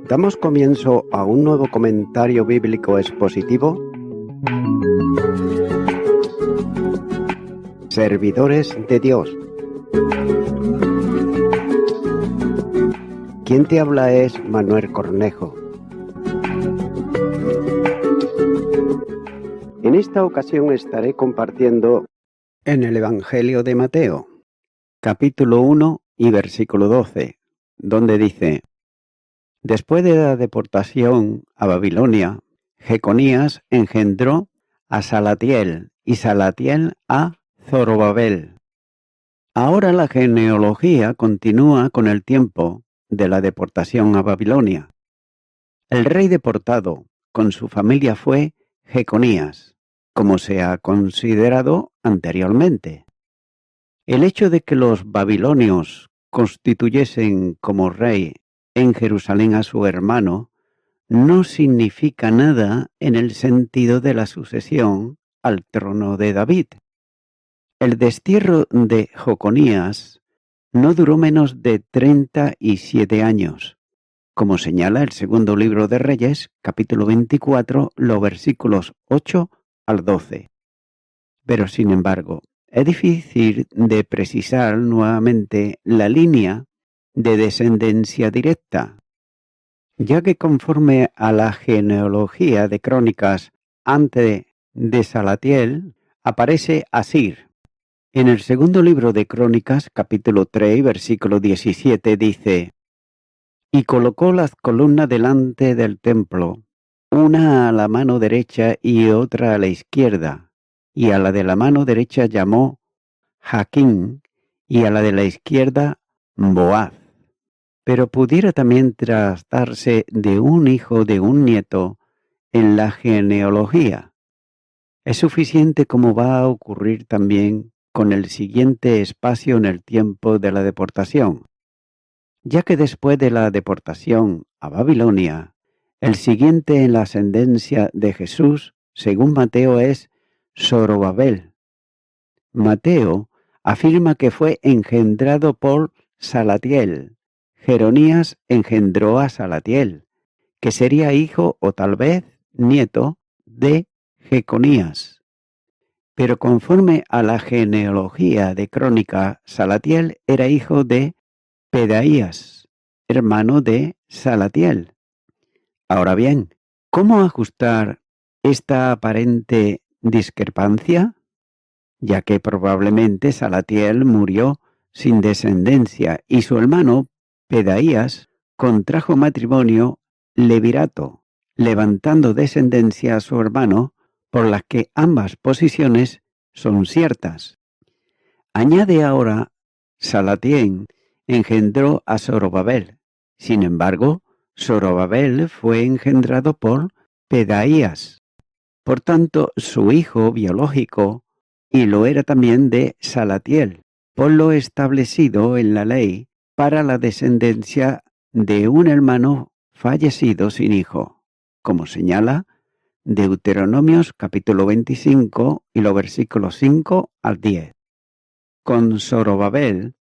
Damos comienzo a un nuevo comentario bíblico expositivo. Servidores de Dios. Quien te habla es Manuel Cornejo. En esta ocasión estaré compartiendo en el Evangelio de Mateo, capítulo 1 y versículo 12, donde dice: Después de la deportación a Babilonia, Jeconías engendró a Salatiel y Salatiel a Zorobabel. Ahora la genealogía continúa con el tiempo de la deportación a Babilonia. El rey deportado con su familia fue Jeconías, como se ha considerado anteriormente. El hecho de que los babilonios constituyesen como rey en Jerusalén a su hermano no significa nada en el sentido de la sucesión al trono de David. El destierro de Jeconías no duró menos de 37 años, como señala el segundo libro de Reyes, capítulo 24, los versículos 8 al 12. Pero, sin embargo, es difícil de precisar nuevamente la línea de descendencia directa, ya que conforme a la genealogía de Crónicas antes de Salatiel, aparece Asir. En el segundo libro de Crónicas, capítulo 3, versículo 17, dice: Y colocó las columnas delante del templo, una a la mano derecha y otra a la izquierda, y a la de la mano derecha llamó Jaquín, y a la de la izquierda Boaz. Pero pudiera también tratarse de un hijo de un nieto en la genealogía. Es suficiente como va a ocurrir también con el siguiente espacio en el tiempo de la deportación, ya que después de la deportación a Babilonia, el siguiente en la ascendencia de Jesús, según Mateo, es Zorobabel. Mateo afirma que fue engendrado por Salatiel. Jeronías engendró a Salatiel, que sería hijo o tal vez nieto de Jeconías. Pero conforme a la genealogía de Crónica, Salatiel era hijo de Pedaías, hermano de Salatiel. Ahora bien, ¿cómo ajustar esta aparente discrepancia? Ya que probablemente Salatiel murió sin descendencia y su hermano Pedaías contrajo matrimonio levirato, levantando descendencia a su hermano, por las que ambas posiciones son ciertas. Añade ahora, Salatiel engendró a Zorobabel. Sin embargo, Zorobabel fue engendrado por Pedaías. Por tanto, su hijo biológico, y lo era también de Salatiel, por lo establecido en la ley para la descendencia de un hermano fallecido sin hijo, como señala Deuteronomios capítulo 25 y los versículos 5 al 10. Con Zorobabel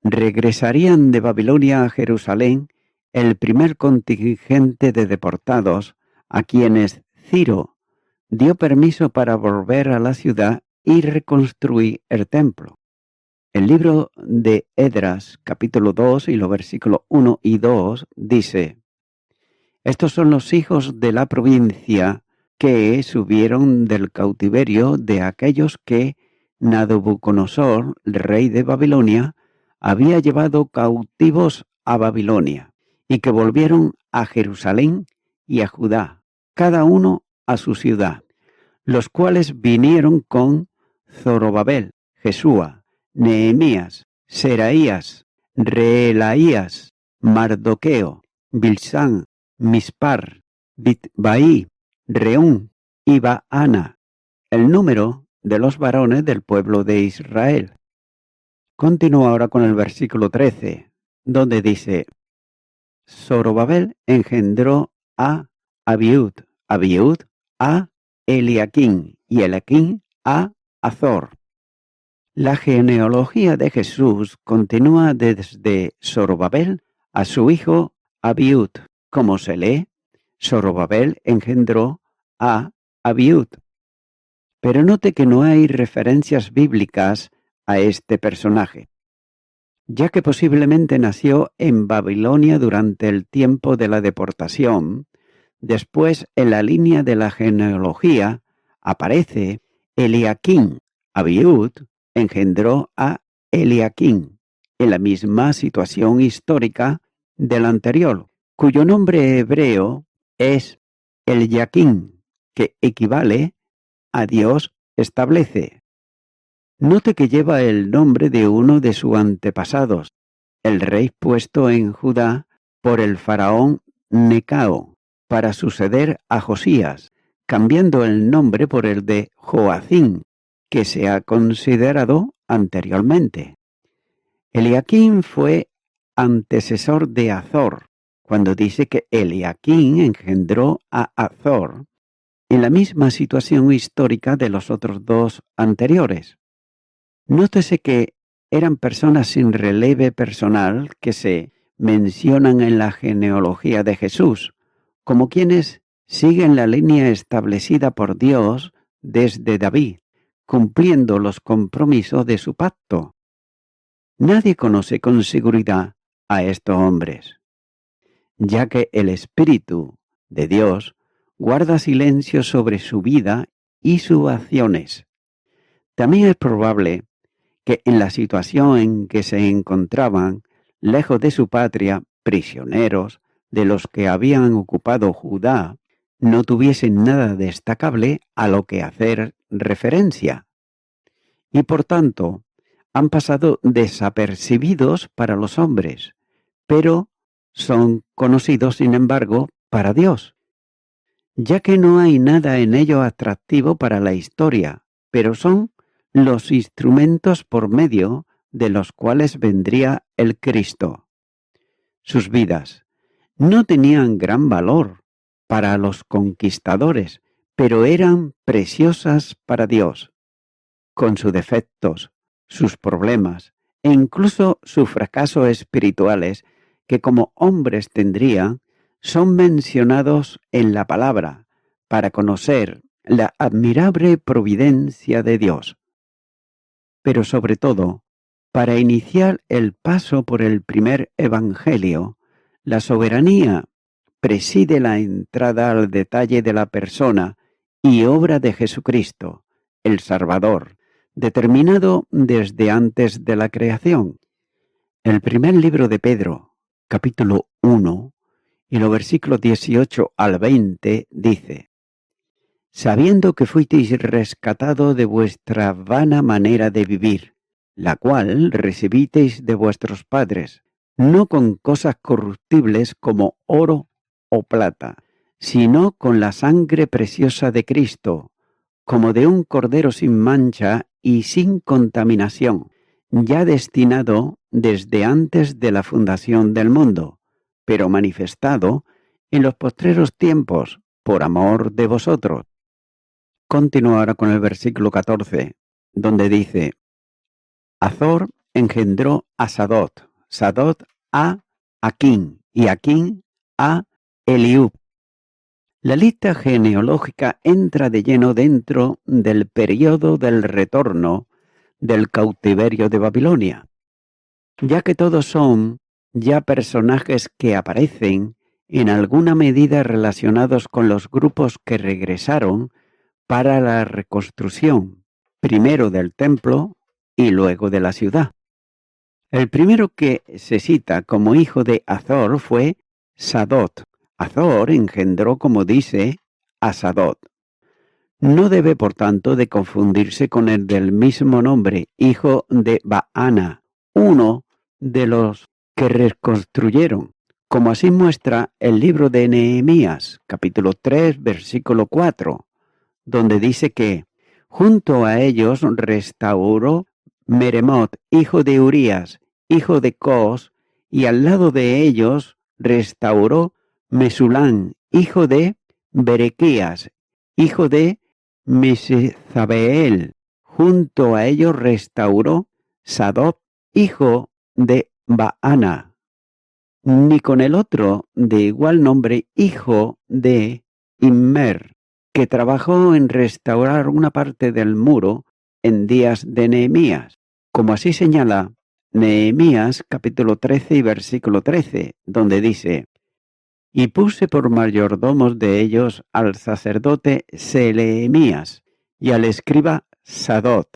regresarían de Babilonia a Jerusalén el primer contingente de deportados, a quienes Ciro dio permiso para volver a la ciudad y reconstruir el templo. El libro de Esdras, capítulo 2 y los versículos 1 y 2, dice: Estos son los hijos de la provincia que subieron del cautiverio de aquellos que Nabucodonosor, rey de Babilonia, había llevado cautivos a Babilonia, y que volvieron a Jerusalén y a Judá, cada uno a su ciudad, los cuales vinieron con Zorobabel, Jesúa, Nehemías, Seraías, Reelaías, Mardoqueo, Bilsán, Mispar, Bitbai, Reún y Baana, el número de los varones del pueblo de Israel. Continúa ahora con el versículo 13, donde dice: Zorobabel engendró a Abiud, Abiud a Eliaquín y Eliaquín a Azor. La genealogía de Jesús continúa desde Zorobabel a su hijo Abiud, como se lee, Zorobabel engendró a Abiud. Pero note que no hay referencias bíblicas a este personaje, ya que posiblemente nació en Babilonia durante el tiempo de la deportación. Después, en la línea de la genealogía, aparece Eliaquín. Abiud engendró a Eliaquín, en la misma situación histórica del anterior, cuyo nombre hebreo es Eliaquín, que equivale a Dios establece. Note que lleva el nombre de uno de sus antepasados, el rey puesto en Judá por el faraón Necao, para suceder a Josías, cambiando el nombre por el de Joacín, que se ha considerado anteriormente. Eliaquín fue antecesor de Azor, cuando dice que Eliaquín engendró a Azor, en la misma situación histórica de los otros dos anteriores. Nótese que eran personas sin releve personal que se mencionan en la genealogía de Jesús, como quienes siguen la línea establecida por Dios desde David, cumpliendo los compromisos de su pacto. Nadie conoce con seguridad a estos hombres, ya que el Espíritu de Dios guarda silencio sobre su vida y sus acciones. También es probable que en la situación en que se encontraban, lejos de su patria, prisioneros de los que habían ocupado Judá, no tuviesen nada destacable a lo que hacer referencia, y por tanto han pasado desapercibidos para los hombres, pero son conocidos, sin embargo, para Dios, ya que no hay nada en ello atractivo para la historia, pero son los instrumentos por medio de los cuales vendría el Cristo. Sus vidas no tenían gran valor para los conquistadores, pero eran preciosas para Dios, con sus defectos, sus problemas e incluso sus fracasos espirituales que como hombres tendrían, son mencionados en la palabra para conocer la admirable providencia de Dios. Pero sobre todo, para iniciar el paso por el primer evangelio, la soberanía preside la entrada al detalle de la persona y obra de Jesucristo, el Salvador, determinado desde antes de la creación. El primer libro de Pedro, capítulo 1, y los versículos 18 al 20, dice: sabiendo que fuisteis rescatados de vuestra vana manera de vivir, la cual recibisteis de vuestros padres, no con cosas corruptibles como oro o plata, sino con la sangre preciosa de Cristo, como de un cordero sin mancha y sin contaminación, ya destinado desde antes de la fundación del mundo, pero manifestado en los postreros tiempos por amor de vosotros. Continúa ahora con el versículo 14, donde dice: Azor engendró a Sadot, Sadot a Aquín y Aquín a Eliub. La lista genealógica entra de lleno dentro del periodo del retorno del cautiverio de Babilonia, ya que todos son ya personajes que aparecen en alguna medida relacionados con los grupos que regresaron para la reconstrucción, primero del templo y luego de la ciudad. El primero que se cita como hijo de Azor fue Sadot. Azor engendró, como dice, a Sadot. No debe, por tanto, de confundirse con el del mismo nombre, hijo de Baana, uno de los que reconstruyeron, como así muestra el libro de Nehemías, capítulo 3, versículo 4, donde dice que junto a ellos restauró Meremot, hijo de Urías, hijo de Cos, y al lado de ellos restauró Mesulán, hijo de Berequías, hijo de Mesezabeel. Junto a ellos restauró Sadok, hijo de Baana. ni con el otro de igual nombre, hijo de Immer, que trabajó en restaurar una parte del muro en días de Nehemías, como así señala Nehemías capítulo 13 y versículo 13, donde dice: y puse por mayordomos de ellos al sacerdote Seleemías y al escriba Sadot,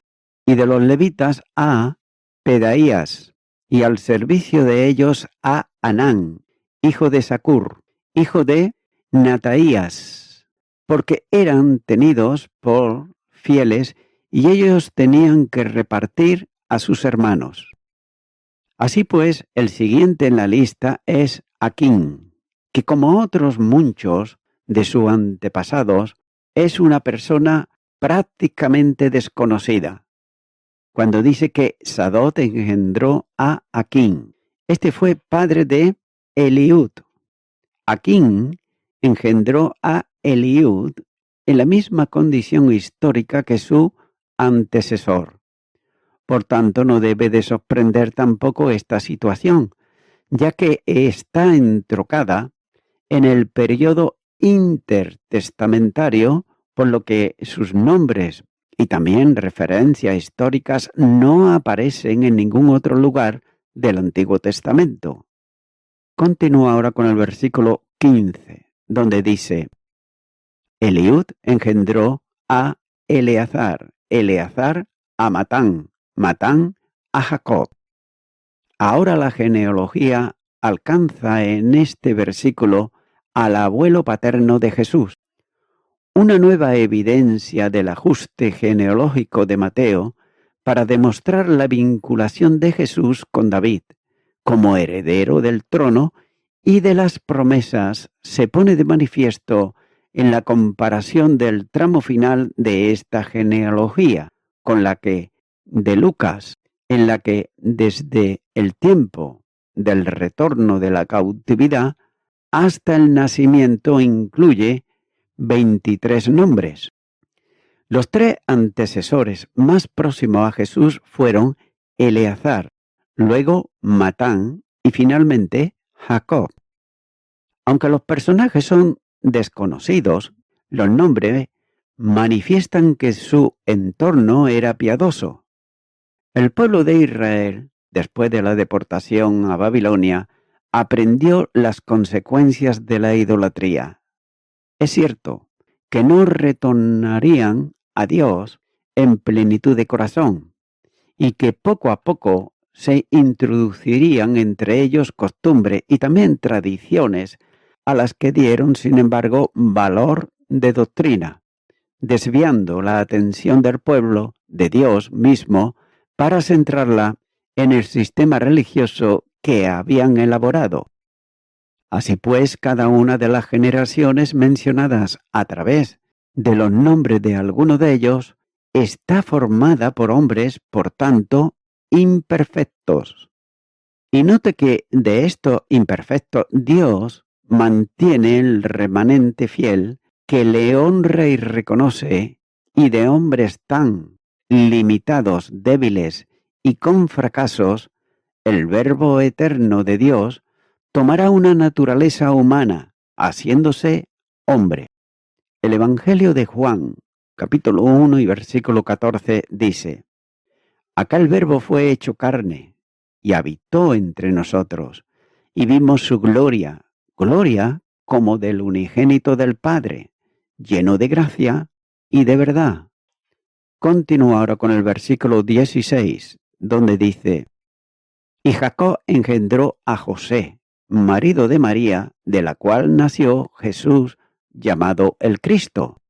y de los levitas a Pedaías, y al servicio de ellos a Anán, hijo de Sacur, hijo de Nataías, porque eran tenidos por fieles y ellos tenían que repartir a sus hermanos. Así pues, el siguiente en la lista es Aquín, que como otros muchos de sus antepasados, es una persona prácticamente desconocida. Cuando dice que Sadot engendró a Aquín, este fue padre de Eliud. Aquín engendró a Eliud en la misma condición histórica que su antecesor. Por tanto, no debe de sorprender tampoco esta situación, ya que está entrocada en el periodo intertestamentario, por lo que sus nombres y también referencias históricas no aparecen en ningún otro lugar del Antiguo Testamento. Continúa ahora con el versículo 15, donde dice: Eliud engendró a Eleazar, Eleazar a Matán, Matán a Jacob. Ahora la genealogía alcanza en este versículo al abuelo paterno de Jesús, una nueva evidencia del ajuste genealógico de Mateo para demostrar la vinculación de Jesús con David como heredero del trono y de las promesas se pone de manifiesto en la comparación del tramo final de esta genealogía con la que de Lucas, en la que desde el tiempo del retorno de la cautividad hasta el nacimiento incluye 23 nombres. Los tres antecesores más próximos a Jesús fueron Eleazar, luego Matán y finalmente Jacob. Aunque los personajes son desconocidos, los nombres manifiestan que su entorno era piadoso. El pueblo de Israel, después de la deportación a Babilonia, aprendió las consecuencias de la idolatría. Es cierto que no retornarían a Dios en plenitud de corazón y que poco a poco se introducirían entre ellos costumbres y también tradiciones a las que dieron, sin embargo, valor de doctrina, desviando la atención del pueblo de Dios mismo para centrarla en el sistema religioso que habían elaborado. Así pues, cada una de las generaciones mencionadas a través de los nombres de alguno de ellos está formada por hombres, por tanto, imperfectos. Y note que de estos imperfectos Dios mantiene el remanente fiel que le honra y reconoce, y de hombres tan limitados, débiles y con fracasos, el Verbo eterno de Dios tomará una naturaleza humana, haciéndose hombre. El Evangelio de Juan, capítulo 1 y versículo 14, dice: Acá el Verbo fue hecho carne, y habitó entre nosotros, y vimos su gloria, gloria como del unigénito del Padre, lleno de gracia y de verdad. Continúa ahora con el versículo 16, donde dice: Y Jacob engendró a José, marido de María, de la cual nació Jesús, llamado el Cristo.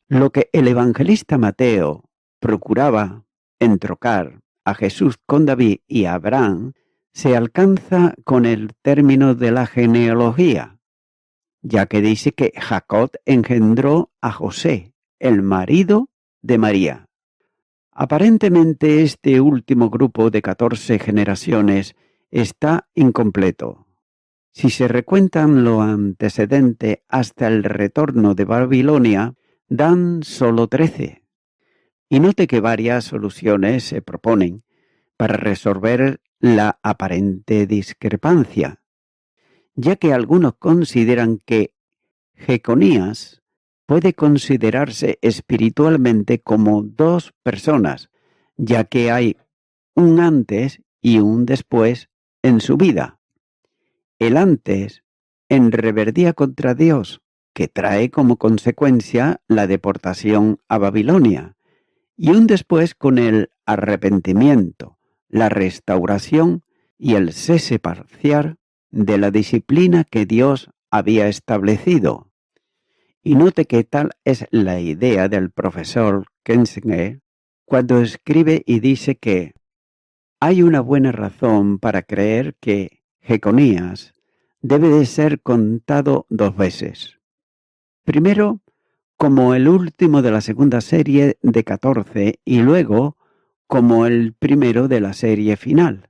Lo que el evangelista Mateo procuraba entrocar a Jesús con David y Abraham se alcanza con el término de la genealogía, ya que dice que Jacob engendró a José, el marido de María. Aparentemente este último grupo de 14 generaciones está incompleto. Si se recuentan lo antecedente hasta el retorno de Babilonia, dan solo 13. Y note que varias soluciones se proponen para resolver la aparente discrepancia. ya que algunos consideran que Jeconías puede considerarse espiritualmente como dos personas, ya que hay un antes y un después en su vida. El antes, en rebeldía contra Dios, que trae como consecuencia la deportación a Babilonia, y un después con el arrepentimiento, la restauración y el cese parcial de la disciplina que Dios había establecido. Y note que tal es la idea del profesor Kensinger cuando escribe y dice que hay una buena razón para creer que Jeconías debe de ser contado dos veces. Primero, como el último de la segunda serie de 14 y luego como el primero de la serie final.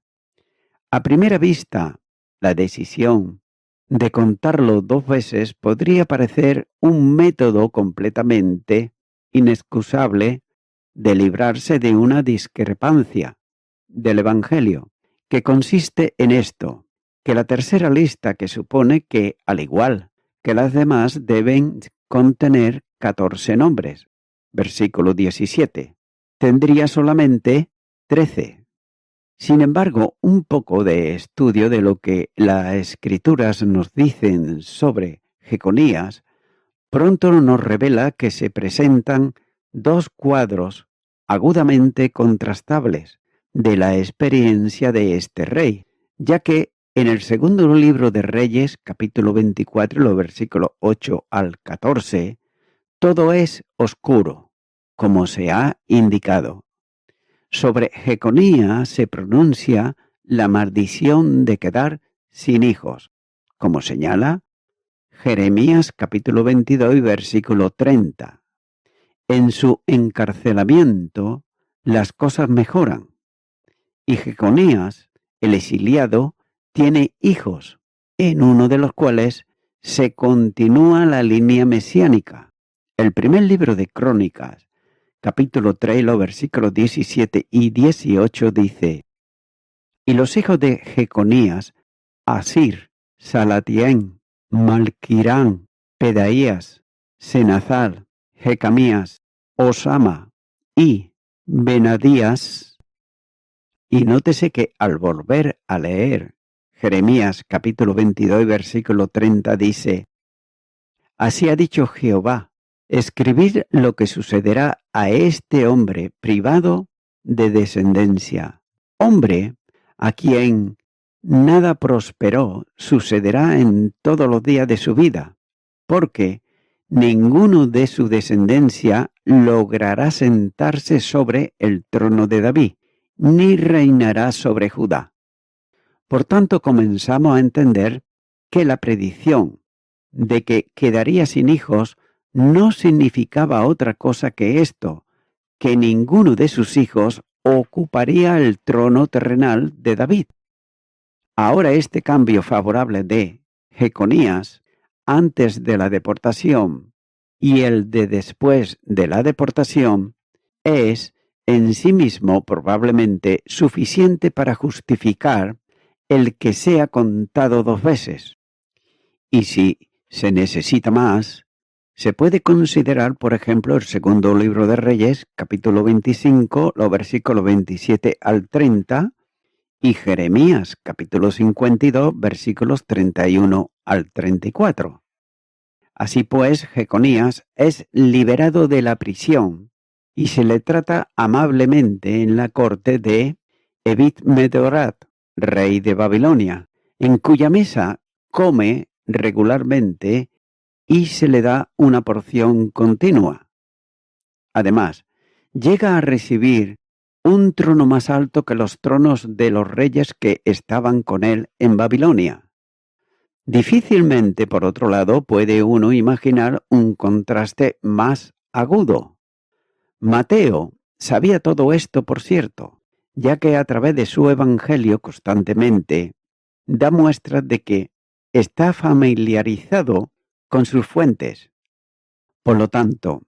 A primera vista, la decisión de contarlo dos veces podría parecer un método completamente inexcusable de librarse de una discrepancia del Evangelio, que consiste en esto, que la tercera lista, que supone que, al igual que las demás, deben contener 14 nombres, versículo 17, tendría solamente 13. Sin embargo, un poco de estudio de lo que las Escrituras nos dicen sobre Jeconías pronto nos revela que se presentan dos cuadros agudamente contrastables de la experiencia de este rey, ya que en el segundo libro de Reyes, capítulo 24, los versículos 8 al 14, todo es oscuro, como se ha indicado. Sobre Jeconías se pronuncia la maldición de quedar sin hijos, como señala Jeremías capítulo 22 y versículo 30. En su encarcelamiento las cosas mejoran y Jeconías, el exiliado, tiene hijos, en uno de los cuales se continúa la línea mesiánica. El primer libro de Crónicas, capítulo 3, los versículos 17 y 18 dice: Y los hijos de Jeconías, Asir, Salatiel, Malquirán, Pedaías, Senazal, Jecamías, Osama y Benadías. Y nótese que al volver a leer Jeremías capítulo 22 versículo 30 dice: Así ha dicho Jehová, escribid lo que sucederá a este hombre privado de descendencia. Hombre a quien nada prosperó sucederá en todos los días de su vida, porque ninguno de su descendencia logrará sentarse sobre el trono de David, ni reinará sobre Judá. Por tanto, comenzamos a entender que la predicción de que quedaría sin hijos no significaba otra cosa que esto, que ninguno de sus hijos ocuparía el trono terrenal de David. Ahora este cambio favorable de Jeconías antes de la deportación y el de después de la deportación es en sí mismo probablemente suficiente para justificar el que sea contado dos veces. Y si se necesita más, se puede considerar, por ejemplo, el segundo libro de Reyes, capítulo 25, los versículos 27 al 30, y Jeremías, capítulo 52, versículos 31 al 34. Así pues, Jeconías es liberado de la prisión y se le trata amablemente en la corte de Ebed-Medorat, rey de Babilonia, en cuya mesa come regularmente y se le da una porción continua. Además, llega a recibir un trono más alto que los tronos de los reyes que estaban con él en Babilonia. Difícilmente, por otro lado, puede uno imaginar un contraste más agudo. Mateo sabía todo esto, por cierto, ya que a través de su evangelio constantemente da muestras de que está familiarizado con sus fuentes. Por lo tanto,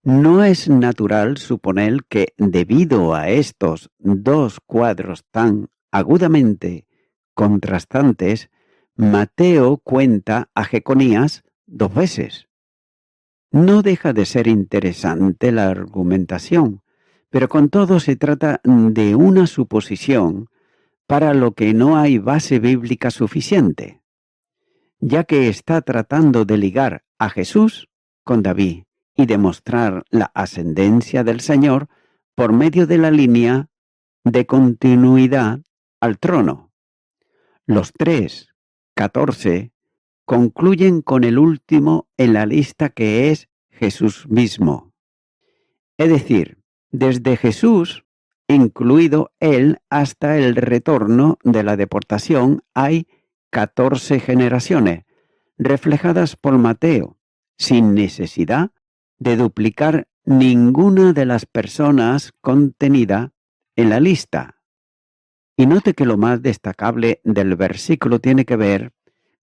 no es natural suponer que debido a estos dos cuadros tan agudamente contrastantes, Mateo cuenta a Jeconías 2 veces. No deja de ser interesante la argumentación, pero con todo se trata de una suposición para lo que no hay base bíblica suficiente, ya que está tratando de ligar a Jesús con David y demostrar la ascendencia del Señor por medio de la línea de continuidad al trono. Los 3:14 concluyen con el último en la lista, que es Jesús mismo. Es decir, desde Jesús, incluido él, hasta el retorno de la deportación, hay 14 generaciones, reflejadas por Mateo, sin necesidad de duplicar ninguna de las personas contenida en la lista. Y note que lo más destacable del versículo tiene que ver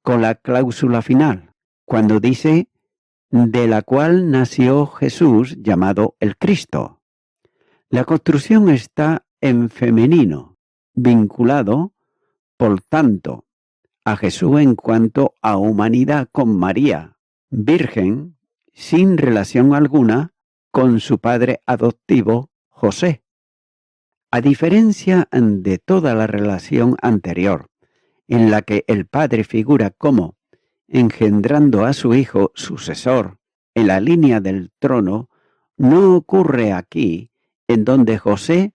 con la cláusula final, cuando dice, de la cual nació Jesús llamado el Cristo. La construcción está en femenino, vinculado, por tanto, a Jesús en cuanto a humanidad con María, virgen, sin relación alguna con su padre adoptivo, José. A diferencia de toda la relación anterior, en la que el padre figura como engendrando a su hijo sucesor en la línea del trono, no ocurre aquí, en donde José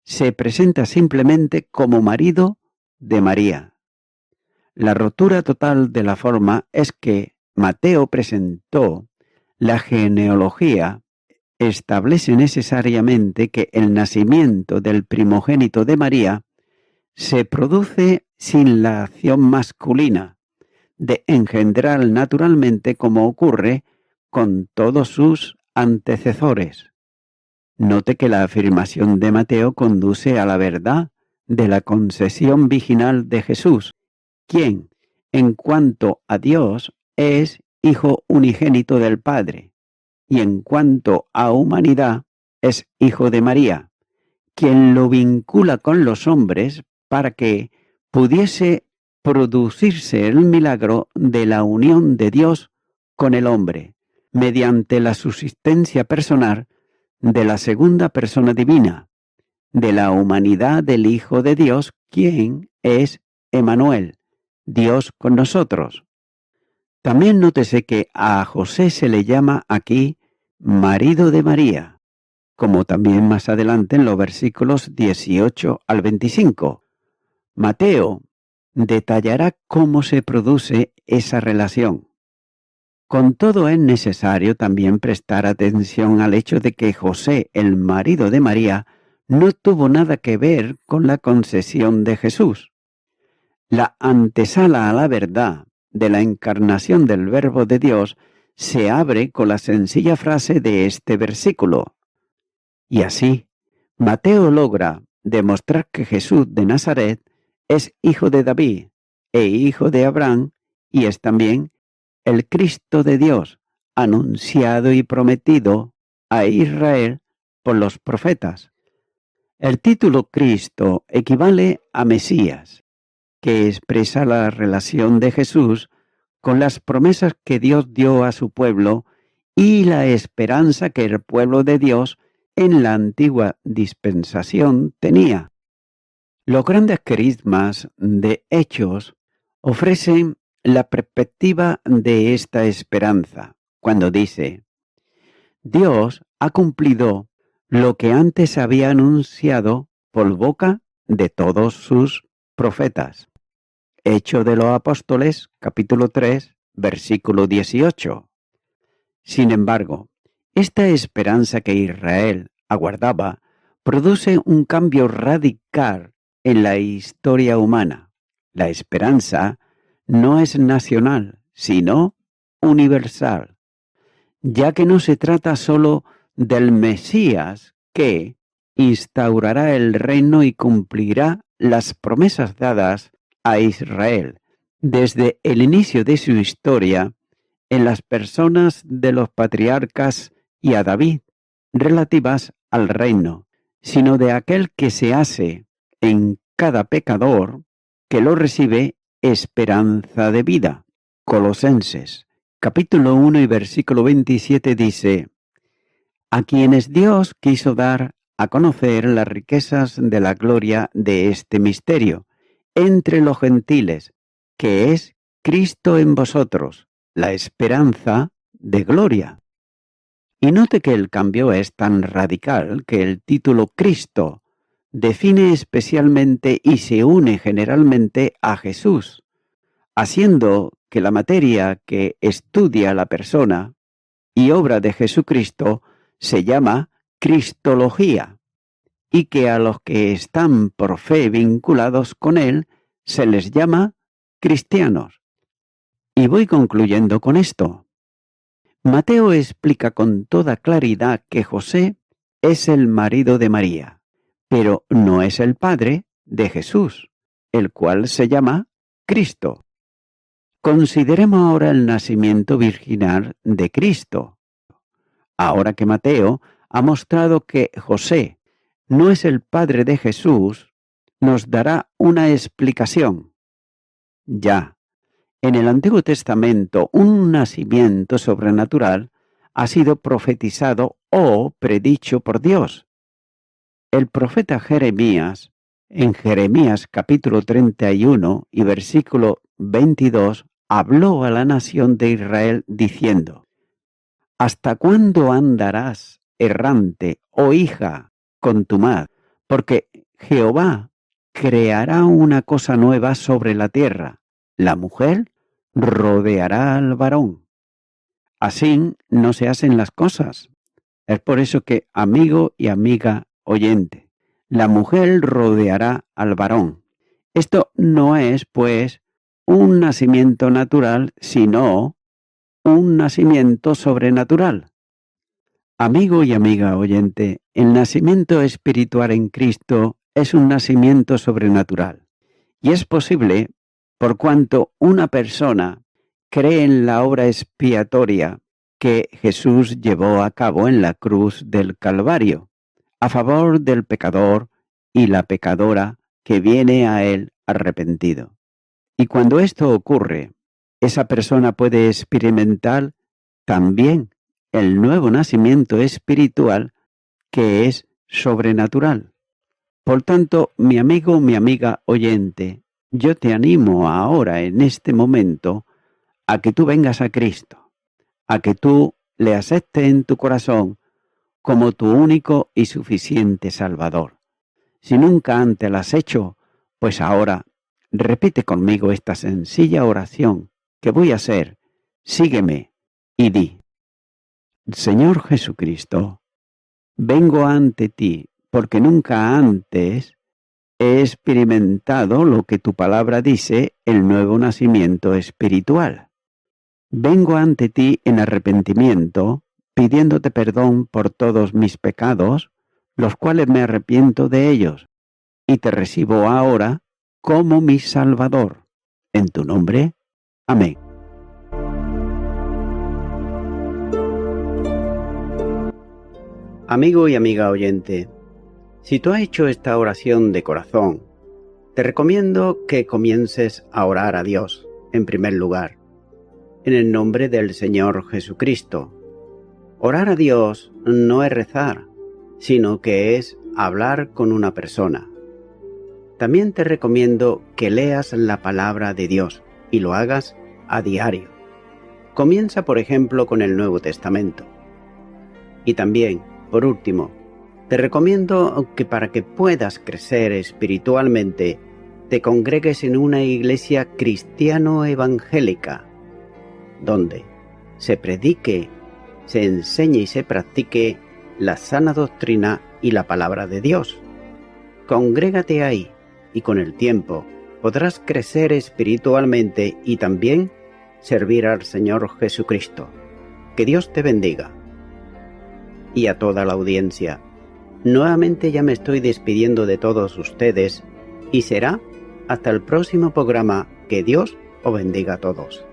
se presenta simplemente como marido de María. La rotura total de la forma es que Mateo presentó la genealogía, establece necesariamente que el nacimiento del primogénito de María se produce sin la acción masculina de engendrar naturalmente, como ocurre con todos sus antecesores. Note que la afirmación de Mateo conduce a la verdad de la concesión virginal de Jesús, quien, en cuanto a Dios, es hijo unigénito del Padre, y en cuanto a humanidad, es hijo de María, quien lo vincula con los hombres para que pudiese producirse el milagro de la unión de Dios con el hombre, mediante la subsistencia personal de la segunda persona divina, de la humanidad del Hijo de Dios, quien es Emmanuel, Dios con nosotros. También nótese que a José se le llama aquí marido de María, como también más adelante en los versículos 18 al 25. Mateo detallará cómo se produce esa relación. Con todo es necesario también prestar atención al hecho de que José, el marido de María, no tuvo nada que ver con la concesión de Jesús. La antesala a la verdad de la encarnación del Verbo de Dios se abre con la sencilla frase de este versículo. Y así, Mateo logra demostrar que Jesús de Nazaret es hijo de David e hijo de Abraham, y es también el Cristo de Dios, anunciado y prometido a Israel por los profetas. El título Cristo equivale a Mesías, que expresa la relación de Jesús con las promesas que Dios dio a su pueblo y la esperanza que el pueblo de Dios en la antigua dispensación tenía. Los grandes carismas de Hechos ofrecen la perspectiva de esta esperanza, cuando dice: Dios ha cumplido lo que antes había anunciado por boca de todos sus profetas. Hechos de los Apóstoles, capítulo 3, versículo 18. Sin embargo, esta esperanza que Israel aguardaba produce un cambio radical en la historia humana. La esperanza no es nacional, sino universal, ya que no se trata solo del Mesías que instaurará el reino y cumplirá las promesas dadas a Israel desde el inicio de su historia en las personas de los patriarcas y a David, relativas al reino, sino de aquel que se hace en cada pecador que lo recibe esperanza de vida. Colosenses, capítulo 1 y versículo 27 dice: a quienes Dios quiso dar a conocer las riquezas de la gloria de este misterio entre los gentiles, que es Cristo en vosotros, la esperanza de gloria. Y note que el cambio es tan radical que el título Cristo define especialmente y se une generalmente a Jesús, haciendo que la materia que estudia la persona y obra de Jesucristo se llama Cristología, y que a los que están por fe vinculados con él se les llama cristianos. Y voy concluyendo con esto. Mateo explica con toda claridad que José es el marido de María, pero no es el padre de Jesús, el cual se llama Cristo. Consideremos ahora el nacimiento virginal de Cristo. Ahora que Mateo ha mostrado que José no es el padre de Jesús, nos dará una explicación. Ya, en el Antiguo Testamento, un nacimiento sobrenatural ha sido profetizado o predicho por Dios. El profeta Jeremías, en Jeremías capítulo 31 y versículo 22, habló a la nación de Israel diciendo: ¿hasta cuándo andarás errante, oh hija, con tu madre? Porque Jehová creará una cosa nueva sobre la tierra. La mujer rodeará al varón. Así no se hacen las cosas. Es por eso que, amigo y amiga oyente, la mujer rodeará al varón. Esto no es, pues, un nacimiento natural, sino un nacimiento sobrenatural. Amigo y amiga oyente, el nacimiento espiritual en Cristo es un nacimiento sobrenatural, y es posible por cuanto una persona cree en la obra expiatoria que Jesús llevó a cabo en la cruz del Calvario, a favor del pecador y la pecadora que viene a él arrepentido. Y cuando esto ocurre, esa persona puede experimentar también el nuevo nacimiento espiritual que es sobrenatural. Por tanto, mi amigo, mi amiga oyente, yo te animo ahora en este momento a que tú vengas a Cristo, a que tú le aceptes en tu corazón como tu único y suficiente Salvador. Si nunca antes lo has hecho, pues ahora repite conmigo esta sencilla oración que voy a hacer. Sígueme y di: Señor Jesucristo, vengo ante ti porque nunca antes he experimentado lo que tu palabra dice, el nuevo nacimiento espiritual. Vengo ante ti en arrepentimiento, pidiéndote perdón por todos mis pecados, los cuales me arrepiento de ellos, y te recibo ahora como mi Salvador. En tu nombre, amén. Amigo y amiga oyente, si tú has hecho esta oración de corazón, te recomiendo que comiences a orar a Dios, en primer lugar, en el nombre del Señor Jesucristo. Orar a Dios no es rezar, sino que es hablar con una persona. También te recomiendo que leas la palabra de Dios y lo hagas a diario. Comienza, por ejemplo, con el Nuevo Testamento. Y también, por último, te recomiendo que para que puedas crecer espiritualmente, te congregues en una iglesia cristiano-evangélica, donde se predique, se enseñe y se practique la sana doctrina y la palabra de Dios. Congrégate ahí y con el tiempo podrás crecer espiritualmente y también servir al Señor Jesucristo. Que Dios te bendiga. Y a toda la audiencia, nuevamente ya me estoy despidiendo de todos ustedes y será hasta el próximo programa. Que Dios os bendiga a todos.